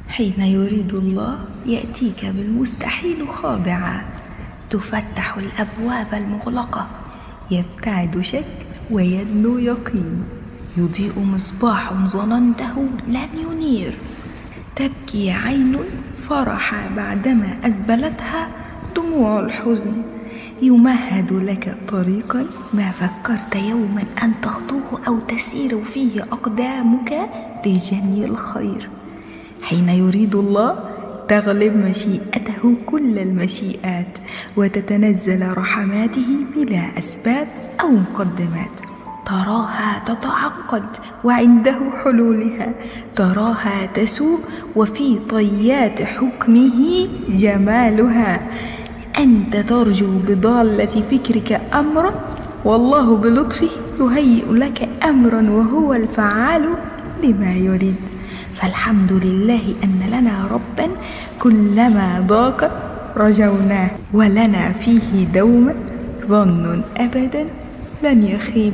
حين يريد الله يأتيك بالمستحيل خاضعا، تفتح الأبواب المغلقة، يبتعد شك ويدنو يقين، يضيء مصباح ظننته لن ينير، تبكي عين فرحا بعدما أزبلتها دموع الحزن، يمهد لك طريقا ما فكرت يوما أن تخطوه أو تسير فيه أقدامك لجني الخير. حين يريد الله تغلب مشيئته كل المشيئات، وتتنزل رحماته بلا أسباب أو مقدمات، تراها تتعقد وعنده حلولها، تراها تسوء وفي طيات حكمه جمالها. أنت ترجو بضالة فكرك أمرا، والله بلطفه يهيئ لك أمرا، وهو الفعال لما يريد. فالحمد لله أن لنا ربا كلما ضاق رجوناه، ولنا فيه دوما ظن أبدا لن يخيب.